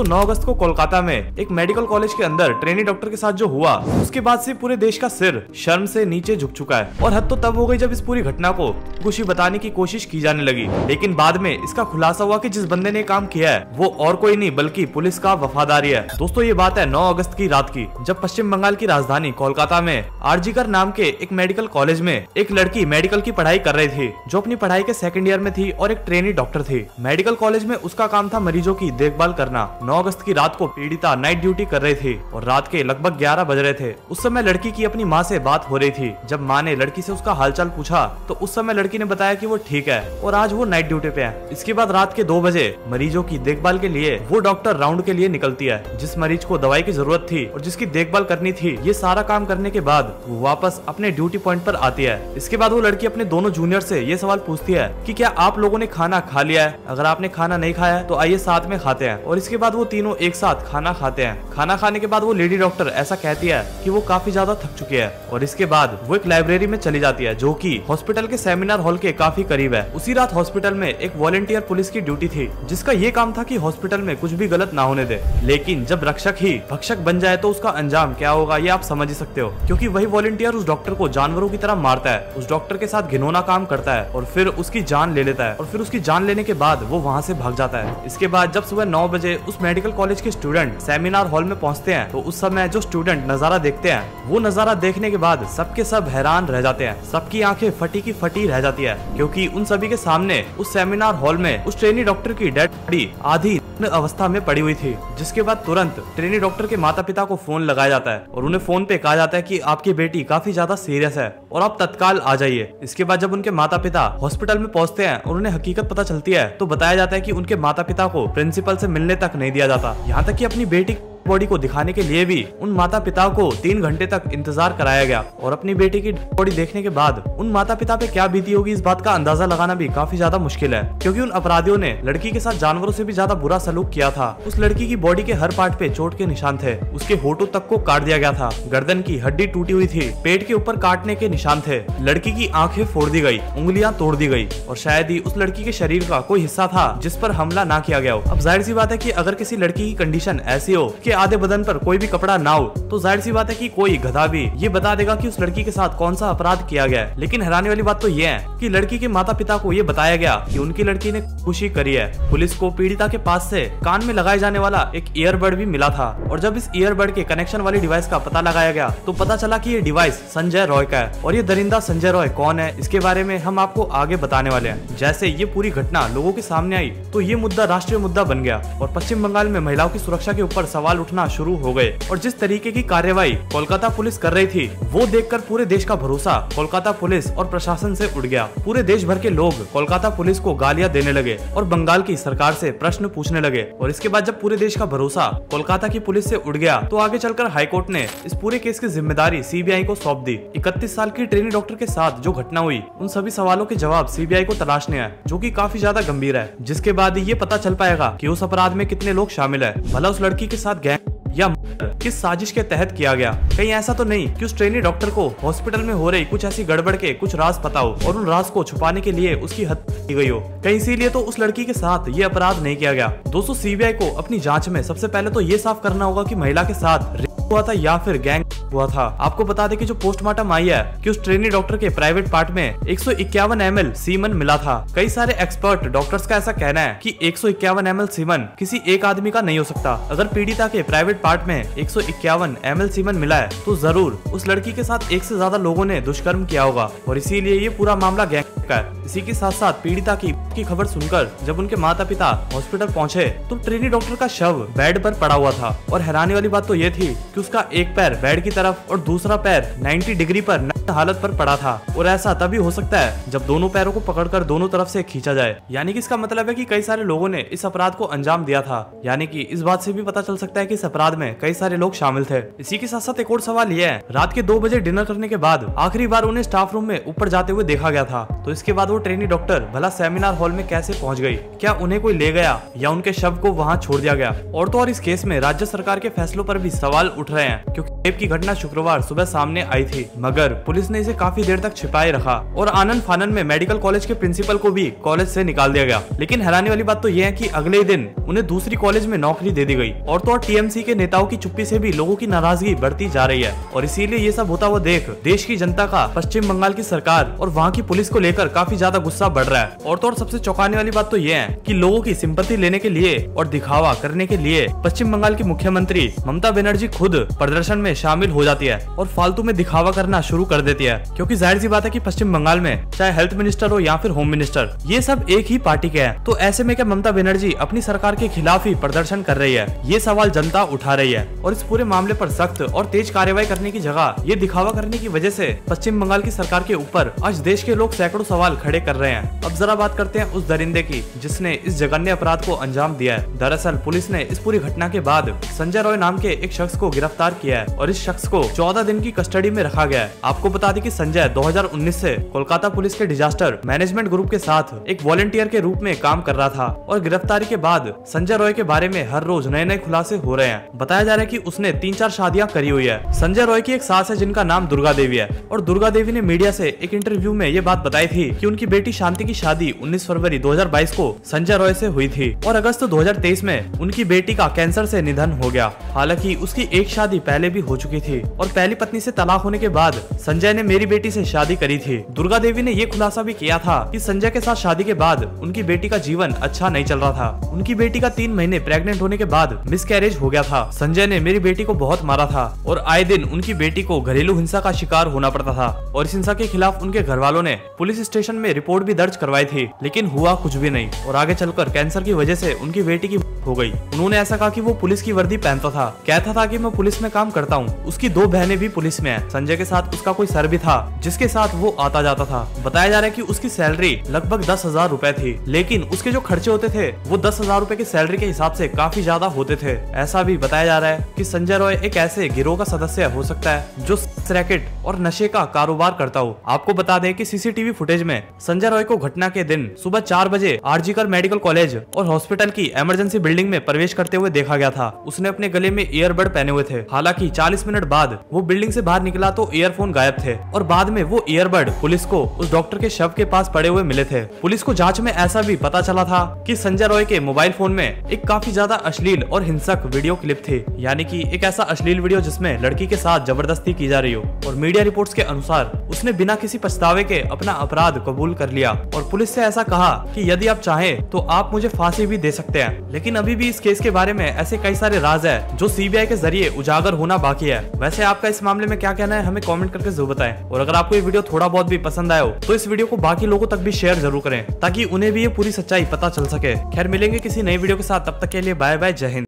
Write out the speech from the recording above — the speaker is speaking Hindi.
दोस्तों 9 अगस्त को कोलकाता में एक मेडिकल कॉलेज के अंदर ट्रेनी डॉक्टर के साथ जो हुआ, उसके बाद से पूरे देश का सिर शर्म से नीचे झुक चुका है। और हद तो तब हो गई जब इस पूरी घटना को कुछ ही बताने की कोशिश की जाने लगी, लेकिन बाद में इसका खुलासा हुआ कि जिस बंदे ने काम किया है वो और कोई नहीं बल्कि पुलिस का वफादारी है। दोस्तों ये बात है 9 अगस्त की रात की, जब पश्चिम बंगाल की राजधानी कोलकाता में आरजीकर नाम के एक मेडिकल कॉलेज में एक लड़की मेडिकल की पढ़ाई कर रही थी, जो अपनी पढ़ाई के सेकंड ईयर में थी और एक ट्रेनी डॉक्टर थी। मेडिकल कॉलेज में उसका काम था मरीजों की देखभाल करना। 9 अगस्त की रात को पीड़िता नाइट ड्यूटी कर रही थी और रात के लगभग 11 बज रहे थे। उस समय लड़की की अपनी माँ से बात हो रही थी। जब माँ ने लड़की से उसका हालचाल पूछा तो उस समय लड़की ने बताया कि वो ठीक है और आज वो नाइट ड्यूटी पे है। इसके बाद रात के 2 बजे मरीजों की देखभाल के लिए वो डॉक्टर राउंड के लिए निकलती है। जिस मरीज को दवाई की जरूरत थी और जिसकी देखभाल करनी थी, ये सारा काम करने के बाद वो वापस अपने ड्यूटी पॉइंट पर आती है। इसके बाद वो लड़की अपने दोनों जूनियर से ये सवाल पूछती है कि क्या आप लोगों ने खाना खा लिया है? अगर आपने खाना नहीं खाया है तो आइए साथ में खाते हैं। और इसके बाद वो तीनों एक साथ खाना खाते हैं। खाना खाने के बाद वो लेडी डॉक्टर ऐसा कहती है कि वो काफी ज्यादा थक चुकी है और इसके बाद वो एक लाइब्रेरी में चली जाती है, जो कि हॉस्पिटल के सेमिनार हॉल के काफी करीब है। उसी रात हॉस्पिटल में एक वॉलंटियर पुलिस की ड्यूटी थी, जिसका ये काम था कि हॉस्पिटल में कुछ भी गलत ना होने दे। लेकिन जब रक्षक ही भक्षक बन जाए तो उसका अंजाम क्या होगा ये आप समझ ही सकते हो, क्योंकि वही वॉलंटियर उस डॉक्टर को जानवरों की तरह मारता है, उस डॉक्टर के साथ घिनौना काम करता है और फिर उसकी जान ले लेता है। और फिर उसकी जान लेने के बाद वो वहाँ से भाग जाता है। इसके बाद जब सुबह 9 बजे उस मेडिकल कॉलेज के स्टूडेंट सेमिनार हॉल में पहुंचते हैं तो उस समय जो स्टूडेंट नजारा देखते हैं, वो नजारा देखने के बाद सबके सब हैरान रह जाते हैं। सबकी आंखें फटी की फटी रह जाती है, क्योंकि उन सभी के सामने उस सेमिनार हॉल में उस ट्रेनी डॉक्टर की डेड बॉडी आधी अवस्था में पड़ी हुई थी। जिसके बाद तुरंत ट्रेनी डॉक्टर के माता पिता को फोन लगाया जाता है और उन्हें फोन पे कहा जाता है कि आपकी बेटी काफी ज्यादा सीरियस है और आप तत्काल आ जाइए। इसके बाद जब उनके माता पिता हॉस्पिटल में पहुंचते हैं और उन्हें हकीकत पता चलती है तो बताया जाता है कि उनके माता पिता को प्रिंसिपल से मिलने तक नहीं दिया जाता। यहाँ तक कि अपनी बेटी बॉडी को दिखाने के लिए भी उन माता पिता को 3 घंटे तक इंतजार कराया गया। और अपनी बेटी की बॉडी देखने के बाद उन माता पिता पे क्या बीती होगी, इस बात का अंदाजा लगाना भी काफी ज्यादा मुश्किल है, क्योंकि उन अपराधियों ने लड़की के साथ जानवरों से भी ज्यादा बुरा सलूक किया था। उस लड़की की बॉडी के हर पार्ट पे चोट के निशान थे, उसके होठों तक को काट दिया गया था, गर्दन की हड्डी टूटी हुई थी, पेट के ऊपर काटने के निशान थे, लड़की की आंखें फोड़ दी गई, उंगलियां तोड़ दी गई और शायद ही उस लड़की के शरीर का कोई हिस्सा था जिस पर हमला ना किया गया हो। अब जाहिर सी बात है कि अगर किसी लड़की की कंडीशन ऐसी हो कि आधे बदन पर कोई भी कपड़ा ना हो तो जाहिर सी बात है कि कोई गधा भी ये बता देगा कि उस लड़की के साथ कौन सा अपराध किया गया है। लेकिन हैरानी वाली बात तो ये है कि लड़की के माता पिता को ये बताया गया कि उनकी लड़की ने खुशी करी है। पुलिस को पीड़िता के पास से कान में लगाए जाने वाला एक ईयरबड भी मिला था और जब इस ईयरबड के कनेक्शन वाली डिवाइस का पता लगाया गया तो पता चला कि ये डिवाइस संजय रॉय का है। और ये दरिंदा संजय रॉय कौन है, इसके बारे में हम आपको आगे बताने वाले हैं। जैसे ये पूरी घटना लोगों के सामने आई तो ये मुद्दा राष्ट्रीय मुद्दा बन गया और पश्चिम बंगाल में महिलाओं की सुरक्षा के ऊपर सवाल उठना शुरू हो गए। और जिस तरीके की कार्रवाई कोलकाता पुलिस कर रही थी वो देखकर पूरे देश का भरोसा कोलकाता पुलिस और प्रशासन से उड़ गया। पूरे देश भर के लोग कोलकाता पुलिस को गालियां देने लगे और बंगाल की सरकार से प्रश्न पूछने लगे। और इसके बाद जब पूरे देश का भरोसा कोलकाता की पुलिस से उड़ गया तो आगे चलकर हाईकोर्ट ने इस पूरे केस की जिम्मेदारी सीबीआई को सौंप दी। 31 साल की ट्रेनी डॉक्टर के साथ जो घटना हुई उन सभी सवालों के जवाब सीबीआई को तलाशने हैं, जो कि काफी ज्यादा गंभीर है। जिसके बाद ये पता चल पाएगा कि उस अपराध में कितने लोग शामिल है, भला उस लड़की के साथ गैंग या किस साजिश के तहत किया गया। कहीं ऐसा तो नहीं कि उस ट्रेनी डॉक्टर को हॉस्पिटल में हो रही कुछ ऐसी गड़बड़ के कुछ राज पता हो और उन राज को छुपाने के लिए उसकी हत्या की गई हो, कहीं इसीलिए तो उस लड़की के साथ ये अपराध नहीं किया गया। दोस्तों सीबीआई को अपनी जांच में सबसे पहले तो ये साफ करना होगा कि महिला के साथ रेप हुआ था या फिर गैंग हुआ था। आपको बता दें कि जो पोस्टमार्टम आई है कि उस ट्रेनी डॉक्टर के प्राइवेट पार्ट में 151 ml सीमन मिला था। कई सारे एक्सपर्ट डॉक्टर्स का ऐसा कहना है कि 151 ml सीमन किसी एक आदमी का नहीं हो सकता। अगर पीड़िता के प्राइवेट पार्ट में 151 ml सीमन मिला है तो जरूर उस लड़की के साथ एक से ज्यादा लोगों ने दुष्कर्म किया होगा और इसीलिए ये पूरा मामला गैंग का है। इसी के साथ साथ पीड़िता की खबर सुनकर जब उनके माता पिता हॉस्पिटल पहुंचे तो ट्रेनी डॉक्टर का शव बेड पर पड़ा हुआ था। और हैरानी वाली बात तो ये थी कि उसका एक पैर बेड की तरफ और दूसरा पैर 90 डिग्री पर नग्न हालत पर पड़ा था। और ऐसा तभी हो सकता है जब दोनों पैरों को पकड़कर दोनों तरफ से खींचा जाए। यानी कि इसका मतलब है कि कई सारे लोगों ने इस अपराध को अंजाम दिया था। यानी कि इस बात से भी पता चल सकता है कि इस अपराध में कई सारे लोग शामिल थे। इसी के साथ साथ एक और सवाल यह है, रात के 2 बजे डिनर करने के बाद आखिरी बार उन्हें स्टाफ रूम में ऊपर जाते हुए देखा गया था। तो इसके बाद वो ट्रेनी डॉक्टर भला सेमिनार हॉल में कैसे पहुंच गई? क्या उन्हें कोई ले गया या उनके शव को वहां छोड़ दिया गया? और तो और इस केस में राज्य सरकार के फैसलों पर भी सवाल उठ रहे हैं, क्योंकि रेप की घटना शुक्रवार सुबह सामने आई थी, मगर पुलिस ने इसे काफी देर तक छिपाए रखा और आनन फानन में मेडिकल कॉलेज के प्रिंसिपल को भी कॉलेज से निकाल दिया गया। लेकिन हैरानी वाली बात तो यह है कि अगले ही दिन उन्हें दूसरी कॉलेज में नौकरी दे दी गई। और तो और टीएमसी के नेताओं की चुप्पी से भी लोगों की नाराजगी बढ़ती जा रही है और इसीलिए ये सब होता हुआ देख देश की जनता का पश्चिम बंगाल की सरकार और वहाँ की पुलिस को लेकर काफी ज्यादा गुस्सा बढ़ रहा है। और तो और सबसे चौंकाने वाली बात तो यह है कि लोगों की सिंपैथी लेने के लिए और दिखावा करने के लिए पश्चिम बंगाल की मुख्यमंत्री ममता बनर्जी खुद प्रदर्शन में शामिल हो जाती है और फालतू में दिखावा करना शुरू कर देती है, क्योंकि जाहिर सी बात है कि पश्चिम बंगाल में चाहे हेल्थ मिनिस्टर हो या फिर होम मिनिस्टर, ये सब एक ही पार्टी के हैं। तो ऐसे में क्या ममता बनर्जी अपनी सरकार के खिलाफ ही प्रदर्शन कर रही है? ये सवाल जनता उठा रही है और इस पूरे मामले पर सख्त और तेज कार्रवाई करने की जगह ये दिखावा करने की वजह से पश्चिम बंगाल की सरकार के ऊपर आज देश के लोग सैकड़ों सवाल खड़े कर रहे हैं। अब जरा बात करते हैं उस दरिंदे की जिसने इस जघन्य अपराध को अंजाम दिया है। दरअसल पुलिस ने इस पूरी घटना के बाद संजय रॉय नाम के एक शख्स को गिरफ्तार किया है और इस शख्स को 14 दिन की कस्टडी में रखा गया है। आपको बता दें कि संजय 2019 से कोलकाता पुलिस के डिजास्टर मैनेजमेंट ग्रुप के साथ एक वॉलंटियर के रूप में काम कर रहा था और गिरफ्तारी के बाद संजय रॉय के बारे में हर रोज नए नए खुलासे हो रहे हैं। बताया जा रहा है कि उसने 3-4 शादियां करी हुई है। संजय रॉय की एक सास है जिनका नाम दुर्गा देवी है और दुर्गा देवी ने मीडिया से एक इंटरव्यू में ये बात बताई थी कि उनकी बेटी शांति की शादी 19 फरवरी 2022 को संजय रॉय से हुई थी और अगस्त 2023 में उनकी बेटी का कैंसर से निधन हो गया। हालांकि उसकी एक शादी पहले भी हो चुकी थी और पहली पत्नी से तलाक होने के बाद संजय ने मेरी बेटी से शादी करी थी। दुर्गा देवी ने ये खुलासा भी किया था कि संजय के साथ शादी के बाद उनकी बेटी का जीवन अच्छा नहीं चल रहा था। उनकी बेटी का 3 महीने प्रेग्नेंट होने के बाद मिसकैरेज हो गया था। संजय ने मेरी बेटी को बहुत मारा था और आए दिन उनकी बेटी को घरेलू हिंसा का शिकार होना पड़ता था और इस हिंसा के खिलाफ उनके घर वालों ने पुलिस स्टेशन में रिपोर्ट भी दर्ज करवाई थी, लेकिन हुआ कुछ भी नहीं और आगे चलकर कैंसर की वजह से उनकी बेटी की हो गई। उन्होंने ऐसा कहा कि वो पुलिस की वर्दी पहनता था, कहता था कि मैं पुलिस में काम करता हूँ। उसकी 2 बहनें भी पुलिस में हैं। संजय के साथ उसका कोई सर भी था जिसके साथ वो आता जाता था। बताया जा रहा है कि उसकी सैलरी लगभग 10,000 रुपए थी, लेकिन उसके जो खर्चे होते थे वो 10,000 रुपए की सैलरी के हिसाब से काफी ज्यादा होते थे। ऐसा भी बताया जा रहा है कि संजय रॉय एक ऐसे गिरोह का सदस्य हो सकता है जो रैकेट और नशे का कारोबार करता हो। आपको बता दें कि सीसीटीवी फुटेज में संजय रॉय को घटना के दिन सुबह 4 बजे आरजीकर मेडिकल कॉलेज और हॉस्पिटल की इमरजेंसी बिल्डिंग में प्रवेश करते हुए देखा गया था। उसने अपने गले में ईयरबड पहने हुए थे। हालांकि 40 मिनट बाद वो बिल्डिंग से बाहर निकला तो ईयरफोन गायब थे और बाद में वो ईयरबड पुलिस को उस डॉक्टर के शव के पास पड़े हुए मिले थे। पुलिस को जांच में ऐसा भी पता चला था कि संजय रॉय के मोबाइल फोन में एक काफी ज्यादा अश्लील और हिंसक वीडियो क्लिप थी, यानी कि एक ऐसा अश्लील वीडियो जिसमें लड़की के साथ जबरदस्ती की जा रही हो। और मीडिया रिपोर्ट्स के अनुसार उसने बिना किसी पछतावे के अपना अपराध कबूल कर लिया और पुलिस से ऐसा कहा कि यदि आप चाहें तो आप मुझे फांसी भी दे सकते हैं। लेकिन अभी भी इस केस के बारे में ऐसे कई सारे राज है जो सीबीआई के जरिए उजागर होना बाकी है। वैसे आपका इस मामले में क्या कहना है हमें कमेंट करके जरूर बताएं और अगर आपको ये वीडियो थोड़ा बहुत भी पसंद आया हो तो इस वीडियो को बाकी लोगों तक भी शेयर जरूर करें ताकि उन्हें भी ये पूरी सच्चाई पता चल सके। खैर मिलेंगे किसी नई वीडियो के साथ, तब तक के लिए बाय बाय, जय हिंद।